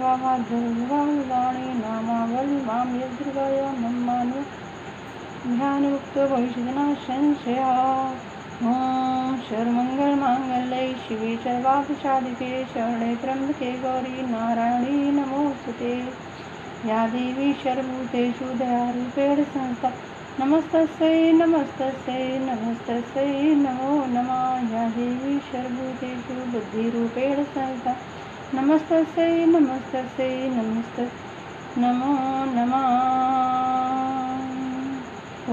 दुर्गाणी नामावली माम यद्दुर्गाया मम्मानु ध्यानमुक्तो भविष्यति संशया। ओम सर्वमंगलमांगल्ये शिवे सर्वार्थसाधिके शरणे त्र्यंबके गौरी नारायणी नमोस्तुते। या देवी सर्वभूतेषु दयारूपेण संस्था नमस्तस्यै नमस्तस्यै नमस्तस्यै नमो नमः। या देवी सर्वभूतेषु बुद्धिरूपेण संस्था नमस्तस्यै नमस्तस्यै नमो नमः।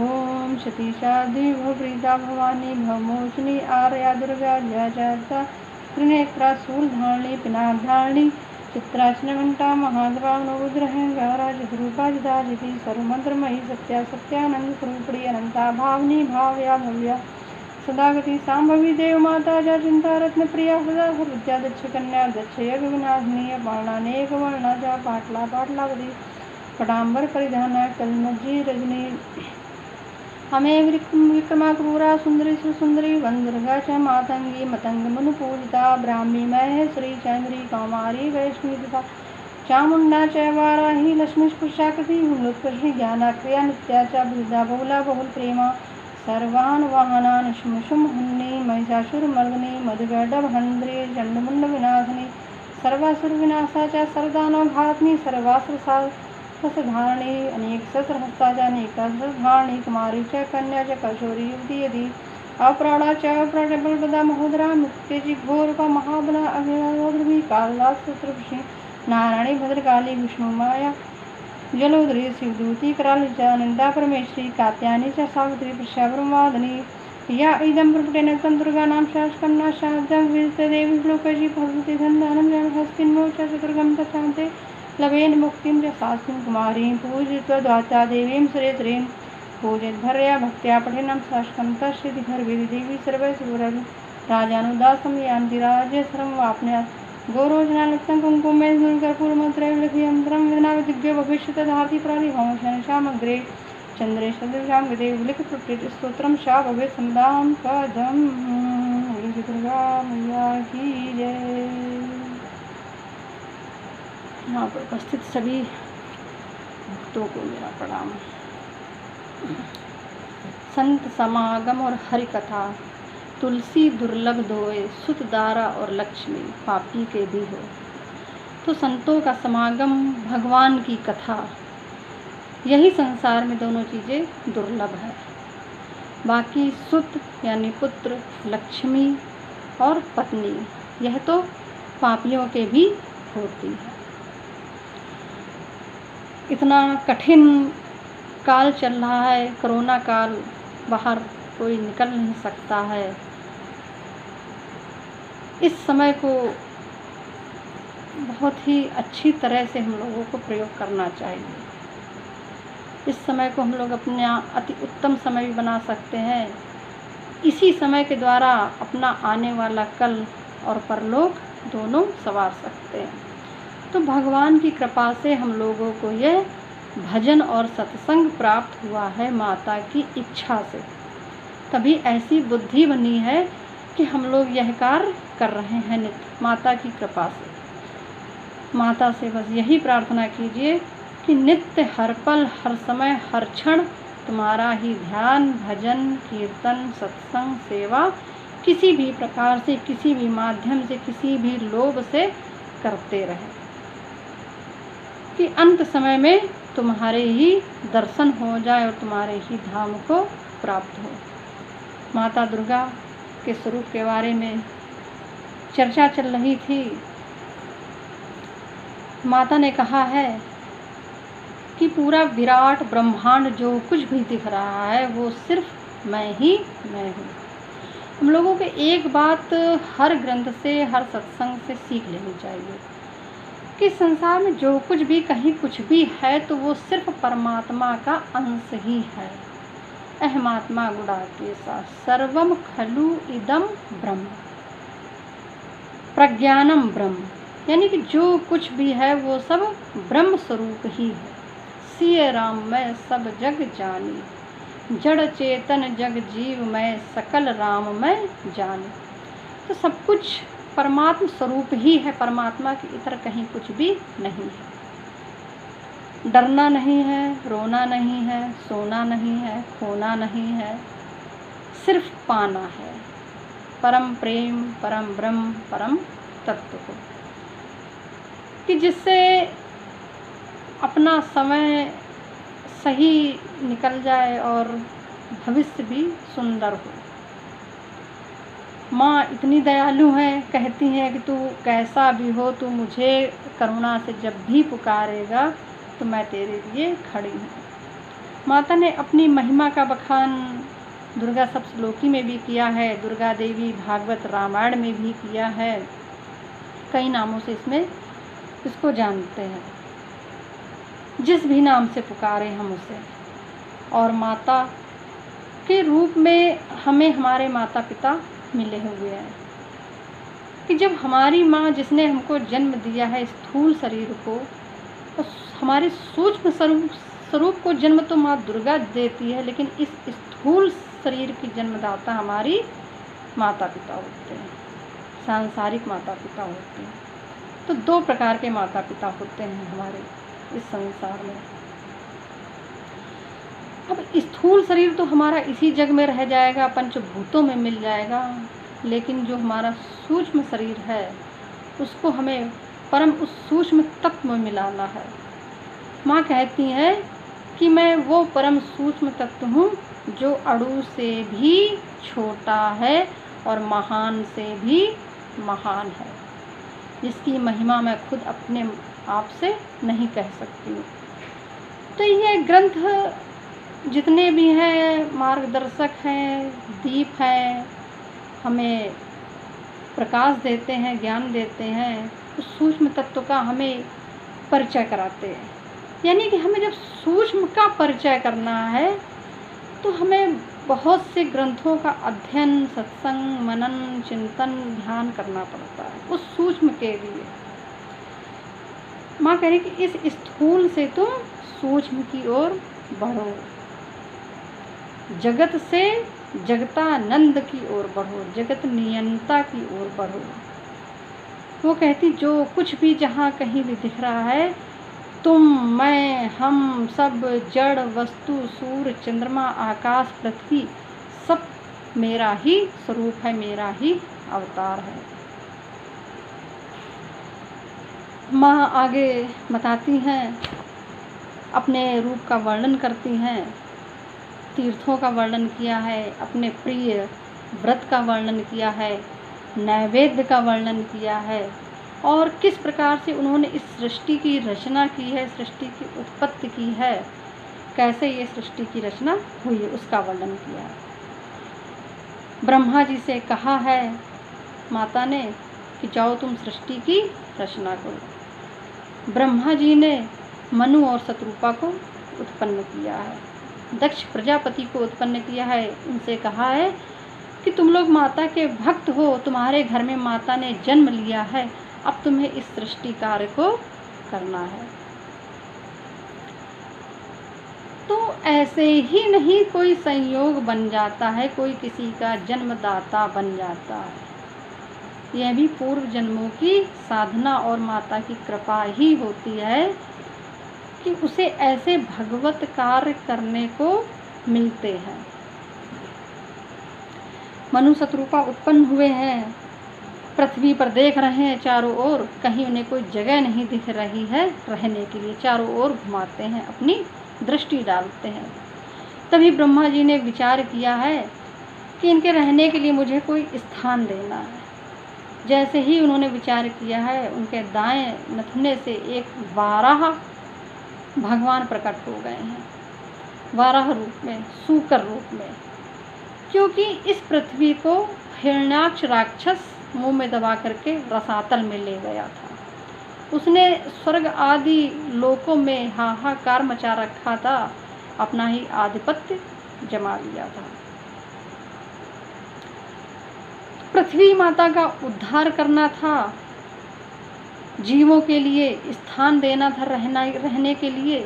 ओम सतीशा देवप्रीता भवानी भवमोचनी आर्या दुर्गा जयजाता त्रिनेत्रा शूलधारिणी पिनाकधारिणी चित्राचनघंटा महाद्वाग्नवुद्रहंकारा चतुरूपा जिताजिति सर्वमंत्रमयी सत्या सत्यानंद स्वरूपिणी अनंता भावनी भाव्या भव्या सदागति सांभवी देव माता जा चिंता रत्न प्रिया सदा विद्या दक्ष कन्या दक्ष यज्ञ विनाशनी वर्णानेक वर्णाजा पाटला पाटलावती पटाम्बर परिधाना कलमज्जी रजनी हमें विक्रमा क्रूरा सुंदरी सुसुंदरी वंदुर्गा च मातंगी मतंग मनु पूजिता ब्राह्मी महेश्वरी चंद्री कौमारी वैष्णवी तथा चामुंडा च वाराही लक्ष्मी पुषाकृति हुलोत्कर्षि ज्ञानाक्रिया नित्या च बुधा बहुला बहुल प्रेमा सर्वान् वाहनान् शुम हन्नी महिषासुर मर्दनी मधुगर्डभ हंद्रे चंडमुंड विनाशिनी सर्वासुर विनाशा च सर्वदानव घातनी सर्वास्त्र धारणी अनेक शस्त्र हस्ता च अनेक धारणी कुमारी च कन्या च कशोरी युवती यदि अपराणा च प्रबलदा महोदरा मुक्तेजी घोर का महाबला अग्नि कालदास शत्रुषि नारायणी भद्रकाली विष्णु माया जलोदरी शिवदूती कराली च नंदा परमेश्वरी कात्यायनी च सावित्री प्रशा ब्रह्मादनी या इदं प्रकटेन तं दुर्गा नाम शास्कन्ना शाब्दं विददेवी श्लोकजी भगवती धन्दानं हस्तिन्मो च चतुर्गं तथान्ते लवेन मुक्तिं च शास्त्रीं कुमारीं पूजयित्वा द्वाता देवीं सुरेतरीं पूजयेत् भर्या भक्त्या पठेनं शास्त्रं तस्सिद्धिर्वेदि देवी सर्वैश्वर्यं राजानुदासं यान्ति राज्ये सर्वमाप्नुयात् गौरोजनालक्तं कुङ्कुमेन गुरुकर्पूरमन्त्रैर्लिखियन्त्रं विघ्नाविदिग्यो भविष्यतधार्ति प्राणिभवशनशामग्रे चन्द्रे सदृशां गदे लिखितप्रीति स्तोत्रं शा भवेत् समदां पदं दुर्गा मैया की जय। यहाँ पर उपस्थित सभी भक्तों को मेरा प्रणाम। संत समागम और हरि कथा तुलसी दुर्लभ दोए सुत दारा और लक्ष्मी पापी के भी हो। तो संतों का समागम भगवान की कथा यही संसार में दोनों चीज़ें दुर्लभ है। बाकी सुत यानी पुत्र लक्ष्मी और पत्नी यह तो पापियों के भी होती है। इतना कठिन काल चल रहा है, कोरोना काल, बाहर कोई निकल नहीं सकता है। इस समय को बहुत ही अच्छी तरह से हम लोगों को प्रयोग करना चाहिए। इस समय को हम लोग अपना अति उत्तम समय भी बना सकते हैं। इसी समय के द्वारा अपना आने वाला कल और परलोक दोनों संवार सकते हैं। तो भगवान की कृपा से हम लोगों को यह भजन और सत्संग प्राप्त हुआ है माता की इच्छा से। तभी ऐसी बुद्धि बनी है कि हम लोग यह कार्य कर रहे हैं नित्य माता की कृपा से। माता से बस यही प्रार्थना कीजिए कि नित्य हर पल हर समय हर क्षण तुम्हारा ही ध्यान भजन कीर्तन सत्संग सेवा किसी भी प्रकार से किसी भी माध्यम से किसी भी लोभ से करते रहे कि अंत समय में तुम्हारे ही दर्शन हो जाए और तुम्हारे ही धाम को प्राप्त हो। माता दुर्गा के स्वरूप के बारे में चर्चा चल रही थी। माता ने कहा है कि पूरा विराट ब्रह्मांड जो कुछ भी दिख रहा है वो सिर्फ मैं ही मैं हूँ। हम लोगों को एक बात हर ग्रंथ से हर सत्संग से सीख लेनी चाहिए कि संसार में जो कुछ भी कहीं कुछ भी है तो वो सिर्फ परमात्मा का अंश ही है। अहमात्मा गुडाकेशा सर्वम खलु इदम ब्रह्म प्रज्ञानम ब्रह्म, यानी कि जो कुछ भी है वो सब ब्रह्म स्वरूप ही है। सिय राम मैं सब जग जानी जड़ चेतन जग जीव मैं सकल राम मैं जानी। तो सब कुछ परमात्म स्वरूप ही है, परमात्मा के इतर कहीं कुछ भी नहीं है। डरना नहीं है, रोना नहीं है, सोना नहीं है, खोना नहीं है, सिर्फ पाना है परम प्रेम, परम ब्रह्म, परम तत्व को, कि जिससे अपना समय सही निकल जाए और भविष्य भी सुंदर हो। माँ इतनी दयालु हैं, कहती हैं कि तू कैसा भी हो, तू मुझे करुणा से जब भी पुकारेगा तो मैं तेरे लिए खड़ी हूँ। माता ने अपनी महिमा का बखान दुर्गा सप्तश्लोकी में भी किया है, दुर्गा देवी भागवत रामायण में भी किया है, कई नामों से इसको जानते हैं, जिस भी नाम से पुकारे हम उसे। और माता के रूप में हमें हमारे माता पिता मिले हुए हैं, कि जब हमारी माँ जिसने हमको जन्म दिया है स्थूल शरीर को, तो हमारे सूक्ष्म स्वरूप को जन्म तो माँ दुर्गा देती है, लेकिन इस स्थूल शरीर की जन्मदाता हमारी माता पिता होते हैं, सांसारिक माता पिता होते हैं। तो दो प्रकार के माता पिता होते हैं हमारे इस संसार में। अब स्थूल शरीर तो हमारा इसी जग में रह जाएगा, पंचभूतों में मिल जाएगा, लेकिन जो हमारा सूक्ष्म शरीर है उसको हमें परम उस सूक्ष्म तत्व में मिलाना है। माँ कहती हैं कि मैं वो परम सूक्ष्म तत्व हूँ जो अणु से भी छोटा है और महान से भी महान है, जिसकी महिमा मैं खुद अपने आप से नहीं कह सकती हूँ। तो ये ग्रंथ जितने भी हैं मार्गदर्शक हैं, दीप हैं, हमें प्रकाश देते हैं, ज्ञान देते हैं, उस सूक्ष्म तत्व का हमें परिचय कराते हैं। यानी कि हमें जब सूक्ष्म का परिचय करना है तो हमें बहुत से ग्रंथों का अध्ययन, सत्संग, मनन, चिंतन, ध्यान करना पड़ता है उस सूक्ष्म के लिए। माँ कह रही कि इस स्थूल से तुम सूक्ष्म की ओर बढ़ो, जगत से जगतानंद की ओर बढ़ो, जगत नियंता की ओर बढ़ो। वो कहती जो कुछ भी जहाँ कहीं भी दिख रहा है, तुम, मैं, हम सब जड़ वस्तु, सूर्य, चंद्रमा, आकाश, पृथ्वी, सब मेरा ही स्वरूप है, मेरा ही अवतार है। माँ आगे बताती हैं, अपने रूप का वर्णन करती हैं, तीर्थों का वर्णन किया है, अपने प्रिय व्रत का वर्णन किया है, नैवेद्य का वर्णन किया है, और किस प्रकार से उन्होंने इस सृष्टि की रचना की है, सृष्टि की उत्पत्ति की है, कैसे ये सृष्टि की रचना हुई है, उसका वर्णन किया है। ब्रह्मा जी से कहा है माता ने कि जाओ तुम सृष्टि की रचना करो। ब्रह्मा जी ने मनु और शत्रुपा को उत्पन्न किया है, दक्ष प्रजापति को उत्पन्न किया है, उनसे कहा है कि तुम लोग माता के भक्त हो, तुम्हारे घर में माता ने जन्म लिया है, अब तुम्हें इस सृष्टि कार्य को करना है। तो ऐसे ही नहीं कोई संयोग बन जाता है, कोई किसी का जन्मदाता बन जाता है। यह भी पूर्व जन्मों की साधना और माता की कृपा ही होती है कि उसे ऐसे भगवत कार्य करने को मिलते हैं। मनु शत्रुपा उत्पन्न हुए हैं, पृथ्वी पर देख रहे हैं चारों ओर, कहीं उन्हें कोई जगह नहीं दिख रही है रहने के लिए, चारों ओर घुमाते हैं, अपनी दृष्टि डालते हैं। तभी ब्रह्मा जी ने विचार किया है कि इनके रहने के लिए मुझे कोई स्थान देना है। जैसे ही उन्होंने विचार किया है, उनके दाएं नथुने से एक वाराह भगवान प्रकट हो गए हैं, वाराह रूप में, सूकर रूप में, क्योंकि इस पृथ्वी को हिरण्याक्ष राक्षस मुंह में दबा करके रसातल में ले गया था। उसने स्वर्ग आदि लोकों में हाहाकार मचा रखा था, अपना ही आधिपत्य जमा लिया था। पृथ्वी माता का उद्धार करना था, जीवों के लिए स्थान देना था रहने के लिए।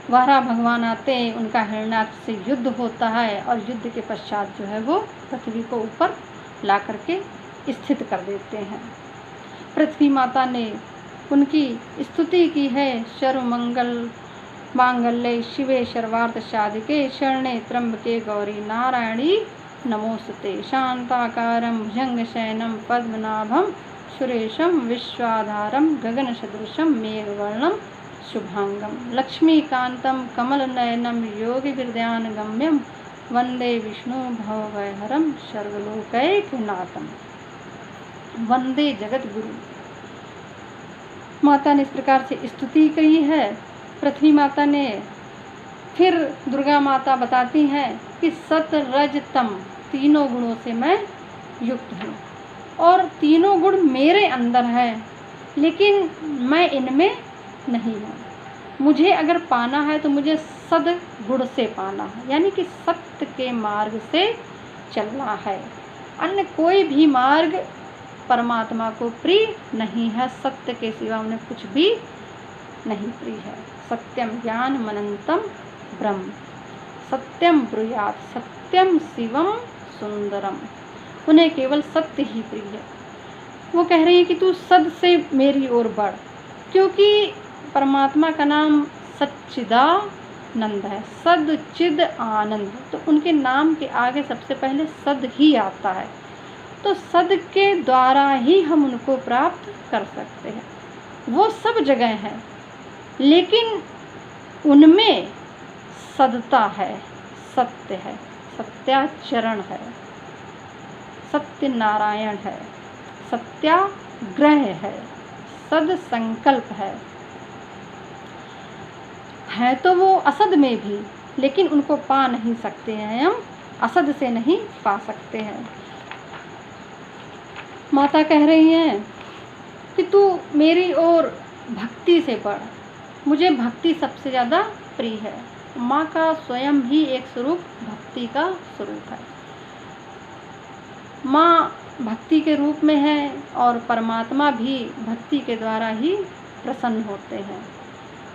वाराह भगवान आते हैं, उनका हिरण्याक्ष से युद्ध होता है और युद्ध के पश्चात जो है वो पृथ्वी को ऊपर ला करके स्थित कर देते हैं। पृथ्वी माता ने उनकी स्तुति की है। सर्वमंगल मांगल्ये शिवे सर्वार्थ साधिके शरणे त्र्यंबके गौरी नारायणी नमोस्तुते। शांताकारं भुजंगशयनं पद्मनाभं सुरेशं विश्वाधारं गगनसदृशं मेघवर्णं शुभांगं लक्ष्मीकान्तं कमलनयनं योगिहृदयानगम्यं वंदे विष्णु भवभयहरं सर्वलोकैकनाथं। वंदे जगद्गुरु। माता ने इस प्रकार से स्तुति की है। पृथ्वी माता ने फिर दुर्गा माता बताती हैं कि सत रज तम तीनों गुणों से मैं युक्त हूँ और तीनों गुण मेरे अंदर हैं, लेकिन मैं इनमें नहीं हूँ। मुझे अगर पाना है तो मुझे सद गुण से पाना है, यानी कि सत्य के मार्ग से चलना है। अन्य कोई भी मार्ग परमात्मा को प्रिय नहीं है। सत्य के सिवा उन्हें कुछ भी नहीं प्रिय है। सत्यम ज्ञानम अनंतम ब्रह्म सत्यम ब्रूयात् सत्यम शिवम सुंदरम। उन्हें केवल सत्य ही प्रिय है। वो कह रही है कि तू सद से मेरी ओर बढ़, क्योंकि परमात्मा का नाम सच्चिदानंद है। सद चिद आनंद, तो उनके नाम के आगे सबसे पहले सद ही आता है। तो सद के द्वारा ही हम उनको प्राप्त कर सकते हैं। वो सब जगह हैं, लेकिन उनमें सदता है, सत्य है, सत्याचरण है, सत्य नारायण है, सत्याग्रह है, सद संकल्प है तो वो असद में भी, लेकिन उनको पा नहीं सकते हैं। हम असद से नहीं पा सकते हैं। माता कह रही हैं कि तू मेरी ओर भक्ति से बढ़। मुझे भक्ति सबसे ज़्यादा प्रिय है। माँ का स्वयं ही एक स्वरूप भक्ति का स्वरूप है। माँ भक्ति के रूप में है और परमात्मा भी भक्ति के द्वारा ही प्रसन्न होते हैं।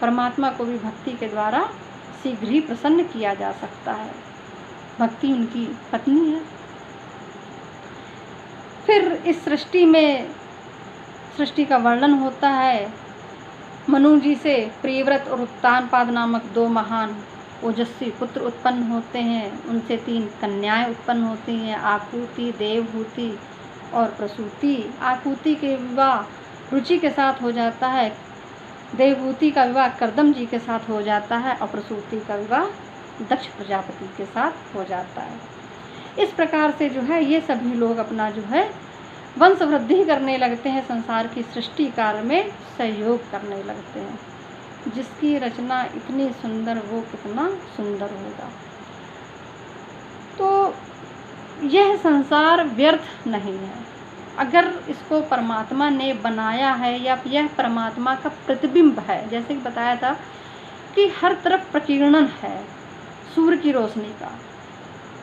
परमात्मा को भी भक्ति के द्वारा शीघ्र ही प्रसन्न किया जा सकता है। भक्ति उनकी पत्नी है। फिर इस सृष्टि का वर्णन होता है। मनु जी से प्रियव्रत और उत्तानपाद नामक 2 महान ओजस्वी पुत्र उत्पन्न होते हैं। उनसे 3 कन्याएं उत्पन्न होती हैं, आकुति, देवहूति और प्रसूति। आकुति के विवाह रुचि के साथ हो जाता है, देवहूति का विवाह कर्दम जी के साथ हो जाता है और प्रसूति का विवाह दक्ष प्रजापति के साथ हो जाता है। इस प्रकार से जो है ये सभी लोग अपना जो है वंश वृद्धि करने लगते हैं, संसार की सृष्टि कार्य में सहयोग करने लगते हैं। जिसकी रचना इतनी सुंदर वो कितना सुंदर होगा। तो यह संसार व्यर्थ नहीं है। अगर इसको परमात्मा ने बनाया है या यह परमात्मा का प्रतिबिंब है, जैसे कि बताया था कि हर तरफ प्रकीर्णन है सूर्य की रोशनी का।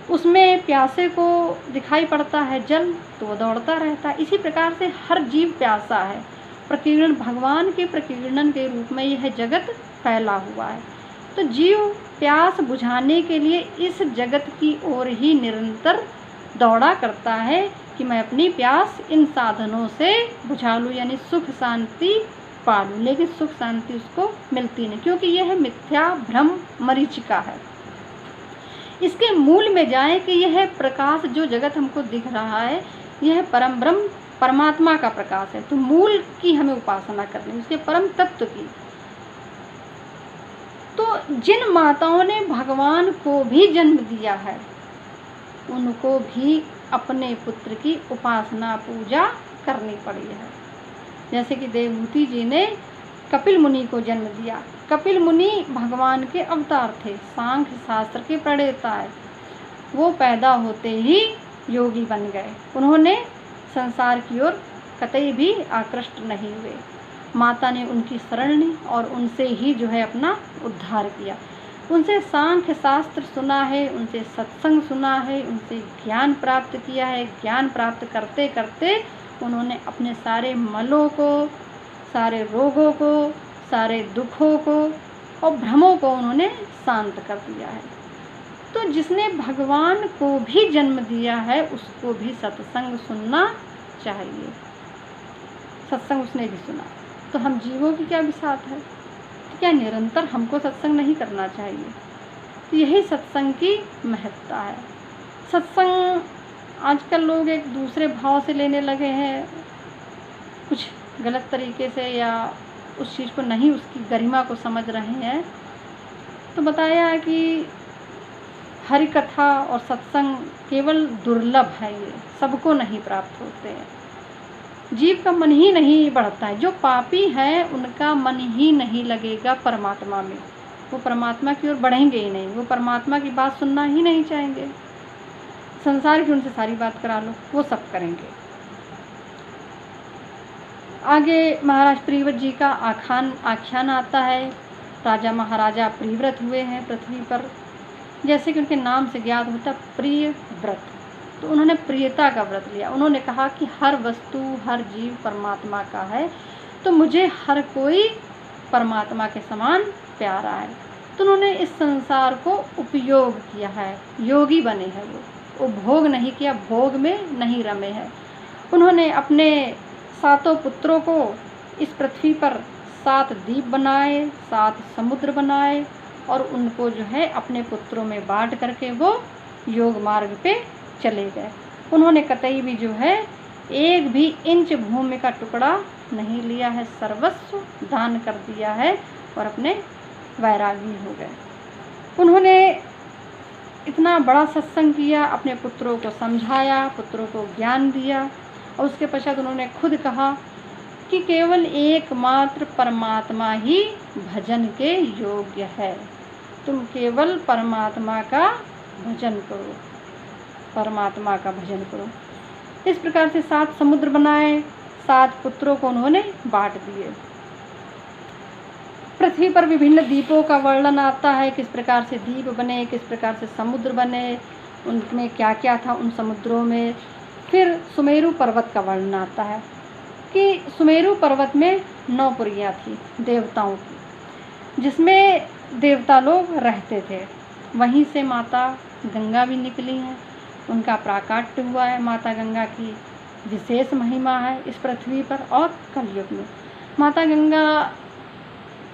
उसमें प्यासे को दिखाई पड़ता है जल, तो वो दौड़ता रहता है। इसी प्रकार से हर जीव प्यासा है। प्रकीर्णन भगवान के प्रकीर्णन के रूप में यह जगत फैला हुआ है। तो जीव प्यास बुझाने के लिए इस जगत की ओर ही निरंतर दौड़ा करता है कि मैं अपनी प्यास इन साधनों से बुझा लूँ, यानी सुख शांति पा लूँ। लेकिन सुख शांति उसको मिलती नहीं, क्योंकि यह मिथ्या भ्रम मरीचिका है। इसके मूल में जाए कि यह प्रकाश जो जगत हमको दिख रहा है यह परम ब्रह्म परमात्मा का प्रकाश है। तो मूल की हमें उपासना करनी, उसके परम तत्व की। तो जिन माताओं ने भगवान को भी जन्म दिया है उनको भी अपने पुत्र की उपासना पूजा करनी पड़ी है। जैसे कि देवहूति जी ने कपिल मुनि को जन्म दिया। कपिल मुनि भगवान के अवतार थे, सांख्य शास्त्र के प्रणेता है। वो पैदा होते ही योगी बन गए। उन्होंने संसार की ओर कतई भी आकृष्ट नहीं हुए। माता ने उनकी शरण ली और उनसे ही जो है अपना उद्धार किया। उनसे सांख्य शास्त्र सुना है, उनसे सत्संग सुना है, उनसे ज्ञान प्राप्त किया है। ज्ञान प्राप्त करते करते उन्होंने अपने सारे मलों को, सारे रोगों को, सारे दुखों को और भ्रमों को उन्होंने शांत कर दिया है। तो जिसने भगवान को भी जन्म दिया है उसको भी सत्संग सुनना चाहिए। सत्संग उसने भी सुना। तो हम जीवों की क्या बिसात है, तो क्या निरंतर हमको सत्संग नहीं करना चाहिए? तो यही सत्संग की महत्ता है। सत्संग आजकल लोग एक दूसरे भाव से लेने लगे हैं, कुछ गलत तरीके से, या उस चीज़ को नहीं, उसकी गरिमा को समझ रहे हैं। तो बताया है कि हरि कथा और सत्संग केवल दुर्लभ है, ये सबको नहीं प्राप्त होते हैं। जीव का मन ही नहीं बढ़ता है, जो पापी है उनका मन ही नहीं लगेगा परमात्मा में, वो परमात्मा की ओर बढ़ेंगे ही नहीं, वो परमात्मा की बात सुनना ही नहीं चाहेंगे। संसार की उनसे सारी बात करा लो, वो सब करेंगे। आगे महाराज प्रियव्रत जी का आख्यान आता है। राजा महाराजा प्रियव्रत हुए हैं पृथ्वी पर, जैसे कि उनके नाम से ज्ञात होता प्रिय व्रत। तो उन्होंने प्रियता का व्रत लिया। उन्होंने कहा कि हर वस्तु, हर जीव परमात्मा का है, तो मुझे हर कोई परमात्मा के समान प्यारा है। तो उन्होंने इस संसार को उपयोग किया है, योगी बने हैं वो भोग नहीं किया, भोग में नहीं रमे हैं। उन्होंने अपने 7 पुत्रों को इस पृथ्वी पर 7 द्वीप बनाए, 7 समुद्र बनाए, और उनको जो है अपने पुत्रों में बांट करके वो योग मार्ग पे चले गए। उन्होंने कतई भी जो है एक भी इंच भूमि का टुकड़ा नहीं लिया है, सर्वस्व दान कर दिया है और अपने वैरागी हो गए। उन्होंने इतना बड़ा सत्संग किया, अपने पुत्रों को समझाया, पुत्रों को ज्ञान दिया, और उसके पश्चात उन्होंने खुद कहा कि केवल एकमात्र परमात्मा ही भजन के योग्य है। तुम केवल परमात्मा का भजन करो, परमात्मा का भजन करो। इस प्रकार से 7 समुद्र बनाए, 7 पुत्रों को उन्होंने बांट दिए। पृथ्वी पर विभिन्न द्वीपों का वर्णन आता है, किस प्रकार से द्वीप बने, किस प्रकार से समुद्र बने, उनमें क्या क्या था उन समुद्रों में। फिर सुमेरु पर्वत का वर्णन आता है कि सुमेरु पर्वत में 9 पुरियाँ थी देवताओं की, जिसमें देवता लोग रहते थे। वहीं से माता गंगा भी निकली हैं, उनका प्राकट्य हुआ है। माता गंगा की विशेष महिमा है इस पृथ्वी पर। और कलयुग में माता गंगा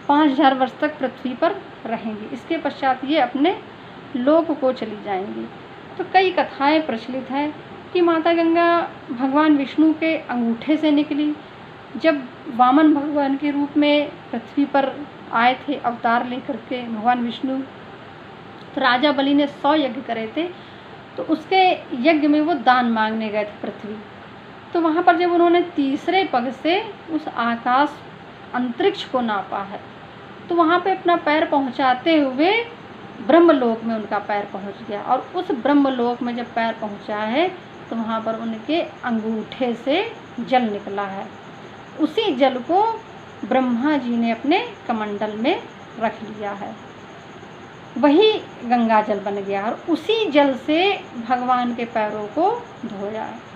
5000 वर्ष तक पृथ्वी पर रहेंगी, इसके पश्चात ये अपने लोक को चली जाएंगी। तो कई कथाएं प्रचलित हैं कि माता गंगा भगवान विष्णु के अंगूठे से निकली। जब वामन भगवान के रूप में पृथ्वी पर आए थे अवतार लेकर के भगवान विष्णु, तो राजा बलि ने 100 यज्ञ करे थे, तो उसके यज्ञ में वो दान मांगने गए थे पृथ्वी। तो वहाँ पर जब उन्होंने तीसरे पग से उस आकाश अंतरिक्ष को नापा है, तो वहाँ पे अपना पैर पहुँचाते हुए ब्रह्मलोक में उनका पैर पहुँच गया। और उस ब्रह्मलोक में जब पैर पहुँचा है, तो वहाँ पर उनके अंगूठे से जल निकला है। उसी जल को ब्रह्मा जी ने अपने कमंडल में रख लिया है, वही गंगा जल बन गया, और उसी जल से भगवान के पैरों को धोया है।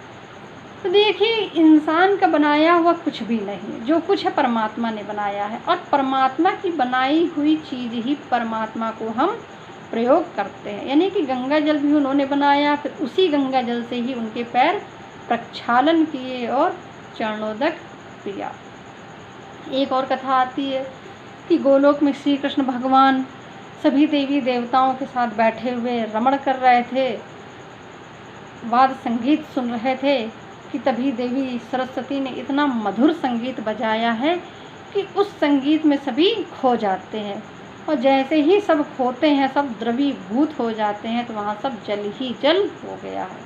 तो देखिए, इंसान का बनाया हुआ कुछ भी नहीं, जो कुछ है परमात्मा ने बनाया है, और परमात्मा की बनाई हुई चीज़ ही परमात्मा को हम प्रयोग करते हैं। यानी कि गंगा जल भी उन्होंने बनाया, फिर उसी गंगा जल से ही उनके पैर प्रक्षालन किए और चरणोदक पिया। एक और कथा आती है कि गोलोक में श्री कृष्ण भगवान सभी देवी देवताओं के साथ बैठे हुए रमण कर रहे थे, वाद संगीत सुन रहे थे, कि तभी देवी सरस्वती ने इतना मधुर संगीत बजाया है कि उस संगीत में सभी खो जाते हैं। और जैसे ही सब खोते हैं, सब द्रवीभूत हो जाते हैं, तो वहाँ सब जल ही जल हो गया है।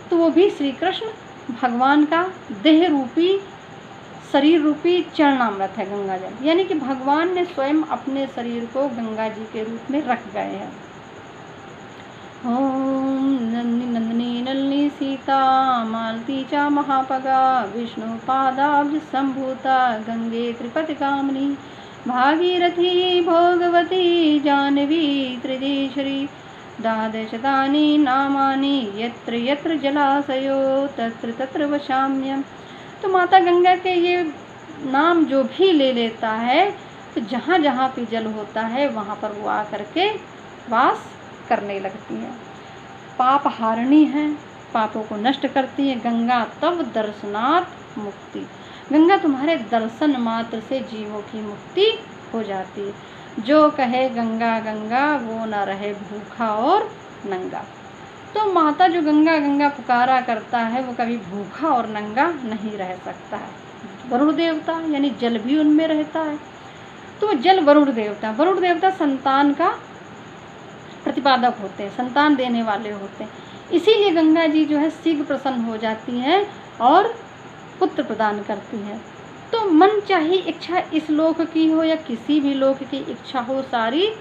तो वो भी श्री कृष्ण भगवान का देह रूपी, शरीर रूपी चरणामृत है गंगा जल। यानी कि भगवान ने स्वयं अपने शरीर को गंगा जी के रूप में रख गए हैं। ओम नंदिनी नलिनी सीता मालती चा महापगा विष्णु पादाब्ज संभूता गंगे त्रिपति कामनी भागीरथी भोगवती जानवी त्रिदेशरी द्वादशतानि नामानि यत्र यत्र जलाशयो तत्र तत्र वशाम्यम। तो माता गंगा के ये नाम जो भी ले लेता है, तो जहाँ जहाँ पे जल होता है वहाँ पर वो आकर के वास करने लगती हैं। पाप हारिणी हैं, पापों को नष्ट करती है। गंगा तब दर्शनात् मुक्ति, गंगा तुम्हारे दर्शन मात्र से जीवों की मुक्ति हो जाती है। जो कहे गंगा गंगा वो न रहे भूखा और नंगा। तो माता जो गंगा गंगा पुकारा करता है वो कभी भूखा और नंगा नहीं रह सकता है। वरुण देवता यानी जल भी उनमें रहता है, तो जल वरुण देवता संतान का प्रतिपादक होते हैं, संतान देने वाले होते हैं। इसीलिए गंगा जी जो है शीघ्र प्रसन्न हो जाती हैं और पुत्र प्रदान करती हैं। तो मन चाहे इच्छा इस लोक की हो या किसी भी लोक की इच्छा हो, सारी